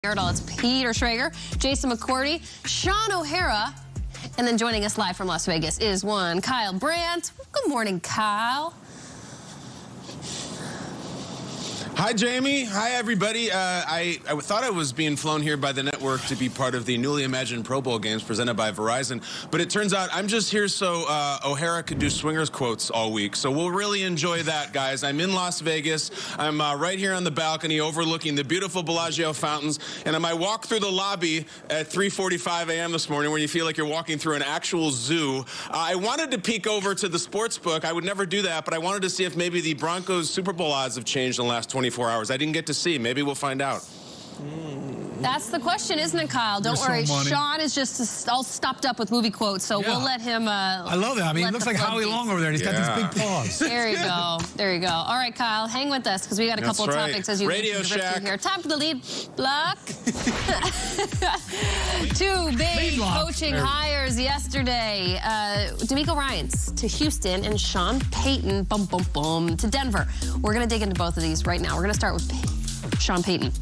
It's Peter Schrager, Jason McCourty, Sean O'Hara, and then joining us live from Las Vegas is one Kyle Brandt. Good morning, Kyle. Hi, Jamie. Hi, everybody. I thought I was being flown here by the network to be part of the newly imagined Pro Bowl games presented by Verizon, but it turns out I'm just here so O'Hara could do swingers quotes all week, so we'll really enjoy that, guys. I'm in Las Vegas. I'm right here on the balcony overlooking the beautiful Bellagio fountains, and I walk through the lobby at 3:45 a.m. this morning where you feel like you're walking through an actual zoo. I wanted to peek over to the sports book. I would never do that, but I wanted to see if maybe the Broncos Super Bowl odds have changed in the last 24 hours. I didn't get to see. Maybe we'll find out. That's the question, isn't it, Kyle? Don't worry. Sean is just all stopped up with movie quotes, so we'll let him. I love that. I mean, it looks like Howie Long over there. He's got these big paws. There you go. There you go. All right, Kyle, hang with us because we got a couple of topics as you Radio Shack here. Time for the lead block. Two big coaching hires yesterday. D'Amico Ryans to Houston and Sean Payton, to Denver. We're going to dig into both of these right now. We're going to start with Sean Payton.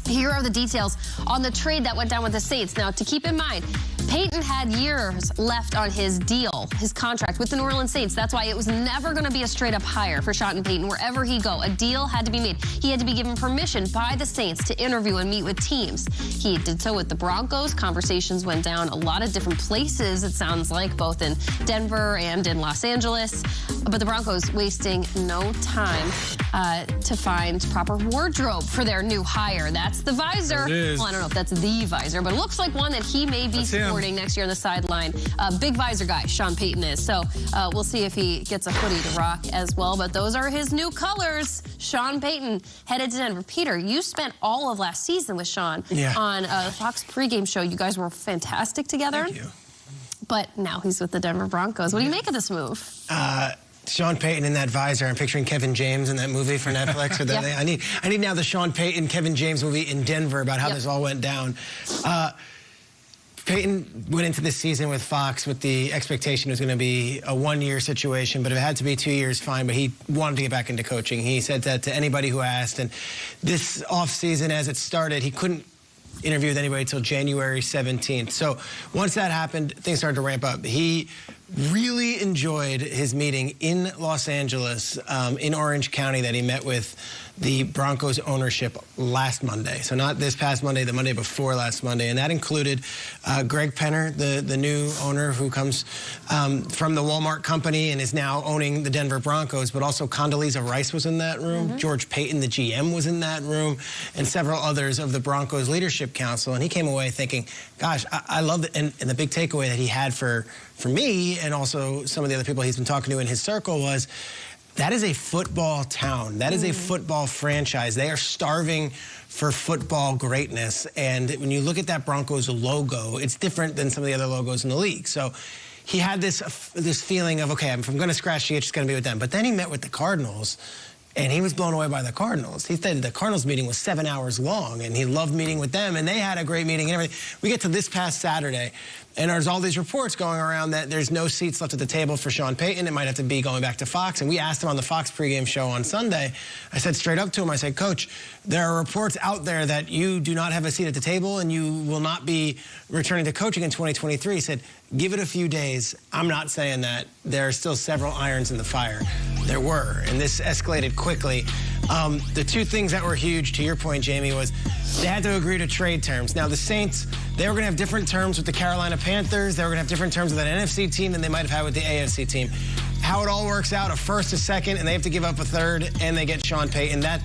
Here are the details on the trade that went down with the Saints. Now, to keep in mind, Payton had years left on his deal, his contract with the New Orleans Saints. That's why it was never going to be a straight-up hire for Sean Payton. Wherever he go, a deal had to be made. He had to be given permission by the Saints to interview and meet with teams. He did so with the Broncos. Conversations went down a lot of different places, it sounds like, both in Denver and in Los Angeles. But the Broncos wasting no time to find proper wardrobe for their new hire. That's the visor. Well, I don't know if that's the visor, but it looks like one that he may be sporting next year on the sideline. Big visor guy, Sean Payton is. So we'll see if he gets a hoodie to rock as well. But those are his new colors. Sean Payton headed to Denver. Peter, you spent all of last season with Sean on the Fox pregame show. You guys were fantastic together. Thank you. But now he's with the Denver Broncos. What do you make of this move? Sean Payton in that visor. I'm picturing Kevin James in that movie for Netflix. Or that I need now the Sean Payton, Kevin James movie in Denver about how this all went down. Payton went into this season with Fox with the expectation it was going to be a one-year situation, but if it had to be 2 years, fine. But he wanted to get back into coaching. He said that to anybody who asked. And this offseason, as it started, he couldn't interview with anybody until January 17th. So once that happened, things started to ramp up. He really enjoyed his meeting in Los Angeles, in Orange County, that he met with the Broncos ownership last Monday. So not this past Monday, the Monday before last Monday. And that included Greg Penner, the new owner who comes from the Walmart company and is now owning the Denver Broncos, but also Condoleezza Rice was in that room. George Payton, the GM, was in that room, and several others of the Broncos Leadership Council. And he came away thinking, gosh, I love it. And the big takeaway that he had for me and also some of the other people he's been talking to in his circle was, that is a football town. That is a football franchise. They are starving for football greatness. And when you look at that Broncos logo, it's different than some of the other logos in the league. So he had this feeling of, okay, if I'm going to scratch the itch, it's going to be with them. But then he met with the Cardinals, and he was blown away by the Cardinals. He said the Cardinals meeting was 7 hours long, and he loved meeting with them, and they had a great meeting and everything. We get to this past Saturday, and there's all these reports going around that there's no seats left at the table for Sean Payton. It might have to be going back to Fox. And we asked him on the Fox pregame show on Sunday. I said straight up to him, I said, Coach, there are reports out there that you do not have a seat at the table and you will not be returning to coaching in 2023. He said, give it a few days. I'm not saying that. There are still several irons in the fire. There were, and this escalated quickly. The two things that were huge, to your point, Jamie, was they had to agree to trade terms. Now, the Saints, they were going to have different terms with the Carolina Panthers. They were going to have different terms with an NFC team than they might have had with the AFC team. How it all works out, a first, a second, and they have to give up a third, and they get Sean Payton. That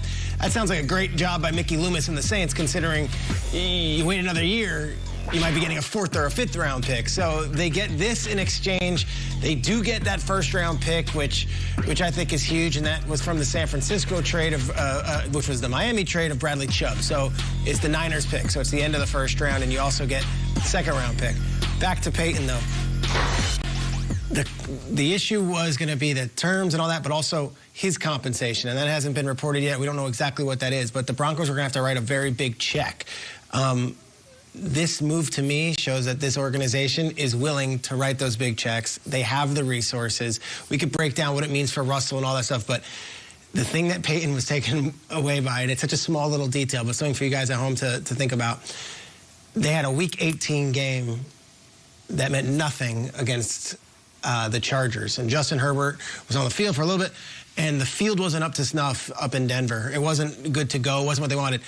sounds like a great job by Mickey Loomis and the Saints, considering you wait another year, you might be getting a fourth or a fifth round pick. So they get this in exchange. They do get that first round pick, which I think is huge, and that was from the San Francisco trade of, which was the Miami trade of Bradley Chubb. So it's the Niners pick. So it's the end of the first round, and you also get the second round pick. Back to Payton, though. The issue was going to be the terms and all that, but also his compensation, and that hasn't been reported yet. We don't know exactly what that is, but the Broncos are going to have to write a very big check. This move, to me, shows that this organization is willing to write those big checks. They have the resources. We could break down what it means for Russell and all that stuff, but the thing that Payton was taken away by, and it's such a small little detail, but something for you guys at home to think about. They had a Week 18 game that meant nothing against the Chargers. And Justin Herbert was on the field for a little bit, and the field wasn't up to snuff up in Denver. It wasn't good to go. It wasn't what they wanted.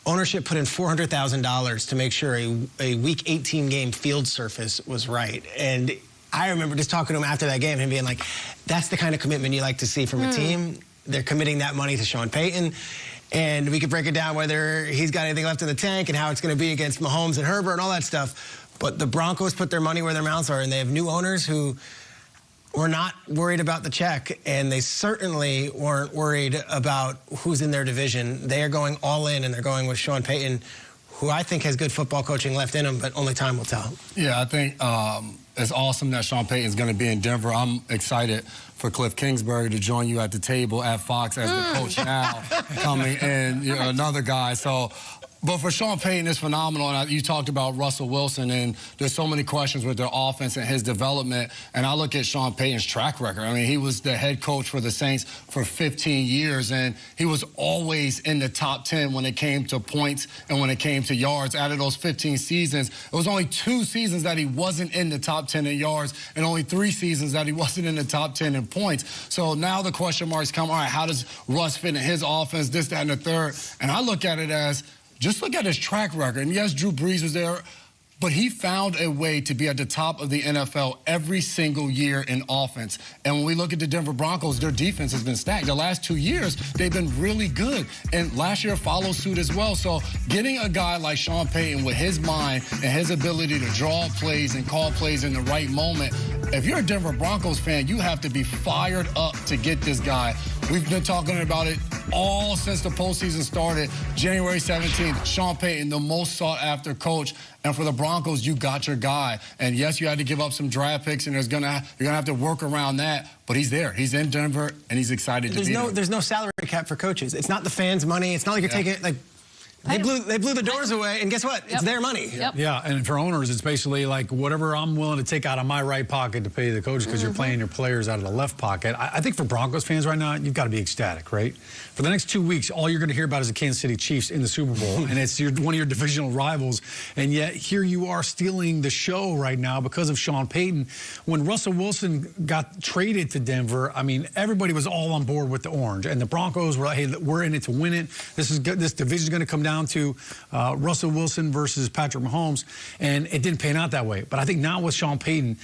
Ownership put in $400,000 to make sure a Week 18 game field surface was right. And I remember just talking to him after that game and being like, that's the kind of commitment you like to see from a team. They're committing that money to Sean Payton. And we could break it down whether he's got anything left in the tank and how it's going to be against Mahomes and Herbert and all that stuff. But the Broncos put their money where their mouths are, and they have new owners who were not worried about the check, and they certainly weren't worried about who's in their division. They are going all in, and they're going with Sean Payton, who I think has good football coaching left in him, but only time will tell. Yeah, I think it's awesome that Sean Payton's going to be in Denver. I'm excited for Cliff Kingsbury to join you at the table at Fox as the coach now, coming in, you know, another guy. So, but for Sean Payton, it's phenomenal. And you talked about Russell Wilson, and there's so many questions with their offense and his development. And I look at Sean Payton's track record. I mean, he was the head coach for the Saints for 15 years, and he was always in the top 10 when it came to points and when it came to yards. Out of those 15 seasons, it was only 2 seasons that he wasn't in the top 10 in yards, and only 3 seasons that he wasn't in the top 10 in points. So now the question marks come, all right, how does Russ fit in his offense, this, that, and the third? And I look at it as, just look at his track record. And yes, Drew Brees was there, but he found a way to be at the top of the NFL every single year in offense. And when we look at the Denver Broncos, their defense has been stacked. The last 2 years, they've been really good. And last year followed suit as well. So getting a guy like Sean Payton with his mind and his ability to draw plays and call plays in the right moment, if you're a Denver Broncos fan, you have to be fired up to get this guy. We've been talking about it all since the postseason started. January 17th, Sean Payton, the most sought-after coach. And for the Broncos, you got your guy. And yes, you had to give up some draft picks, and you're gonna have to work around that. But he's there. He's in Denver, and he's excited to be there. There's no salary cap for coaches. It's not the fans' money. It's not like you're taking it like. They blew the doors away, and guess what? It's their money. Yeah, and for owners, it's basically like whatever I'm willing to take out of my right pocket to pay the coach because you're playing your players out of the left pocket. I think for Broncos fans right now, you've got to be ecstatic, right? For the next 2 weeks, all you're going to hear about is the Kansas City Chiefs in the Super Bowl, and it's one of your divisional rivals, and yet here you are stealing the show right now because of Sean Payton. When Russell Wilson got traded to Denver, I mean, everybody was all on board with the orange, and the Broncos were like, hey, we're in it to win it. This division's going to come down to Russell Wilson versus Patrick Mahomes, and it didn't pan out that way. But I think now with Sean Payton,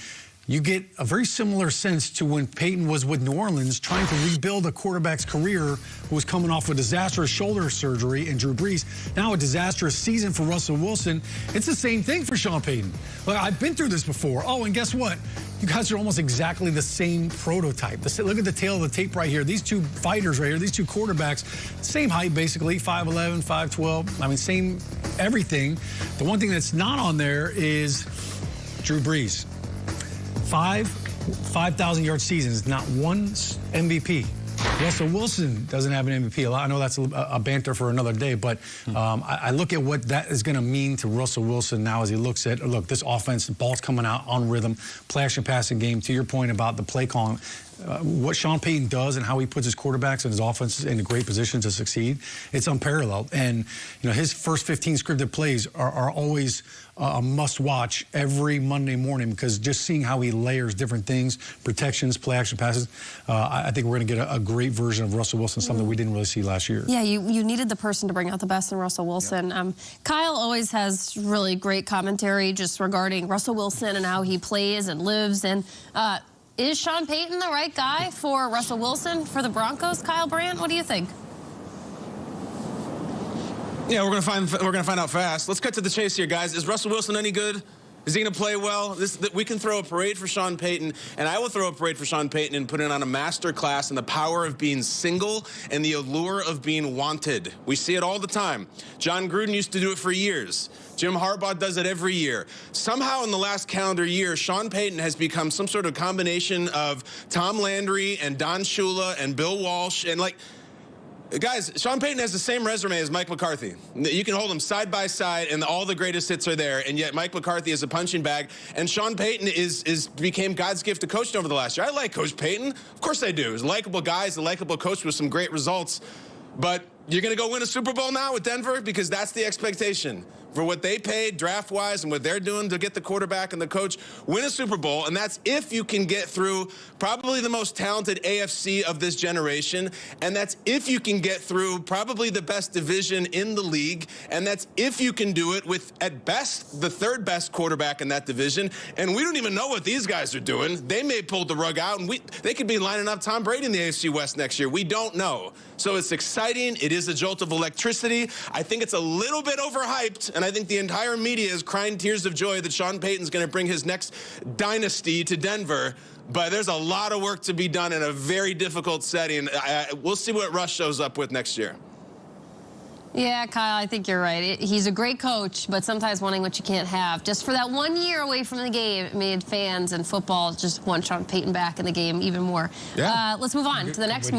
you get a very similar sense to when Payton was with New Orleans trying to rebuild a quarterback's career who was coming off a disastrous shoulder surgery in Drew Brees. Now a disastrous season for Russell Wilson. It's the same thing for Sean Payton. Look, I've been through this before. Oh, and guess what? You guys are almost exactly the same prototype. Look at the tail of the tape right here. These two fighters right here, these two quarterbacks, same height basically, 5'11", 5'12". I mean, same everything. The one thing that's not on there is Drew Brees. 5,000 yard seasons, not one MVP. Russell Wilson doesn't have an MVP. I know that's a banter for another day, but I look at what that is going to mean to Russell Wilson now as he looks at, look, this offense, the ball's coming out on rhythm, play action passing game. To your point about the play calling, what Sean Payton does and how he puts his quarterbacks and his offense in a great position to succeed, it's unparalleled. And you know, his first 15 scripted plays are always a must-watch every Monday morning because just seeing how he layers different things, protections, play action passes, I think we're going to get a great version of Russell Wilson, something we didn't really see last year. Yeah, you needed the person to bring out the best in Russell Wilson. Yep. Kyle always has really great commentary just regarding Russell Wilson and how he plays and lives. And is Sean Payton the right guy for Russell Wilson for the Broncos? Kyle Brandt, what do you think? Yeah, we're gonna find out fast. Let's cut to the chase here, guys. Is Russell Wilson any good? Is he going to play well? We can throw a parade for Sean Payton, and I will throw a parade for Sean Payton and put it on a master class in the power of being single and the allure of being wanted. We see it all the time. John Gruden used to do it for years. Jim Harbaugh does it every year. Somehow in the last calendar year, Sean Payton has become some sort of combination of Tom Landry and Don Shula and Bill Walsh, and like, Guys, Sean Payton has the same resume as Mike McCarthy. You can hold them side by side, and all the greatest hits are there, and yet Mike McCarthy is a punching bag, and Sean Payton became God's gift to coaching over the last year. I like Coach Payton. Of course I do. He's a likable guy. He's a likable coach with some great results. But you're going to go win a Super Bowl now with Denver? Because that's the expectation. For what they paid draft-wise and what they're doing to get the quarterback and the coach, win a Super Bowl, and that's if you can get through probably the most talented AFC of this generation, and that's if you can get through probably the best division in the league, and that's if you can do it with, at best, the third best quarterback in that division, and we don't even know what these guys are doing. They may pull the rug out, and they could be lining up Tom Brady in the AFC West next year. We don't know. So it's exciting. It is a jolt of electricity. I think it's a little bit overhyped, and I think the entire media is crying tears of joy that Sean Payton's going to bring his next dynasty to Denver. But there's a lot of work to be done in a very difficult setting. We'll see what Russ shows up with next year. Yeah, Kyle, I think you're right. He's a great coach, but sometimes wanting what you can't have. Just for that 1 year away from the game, it made fans and football just want Sean Payton back in the game even more. Yeah. Let's move on to the next move.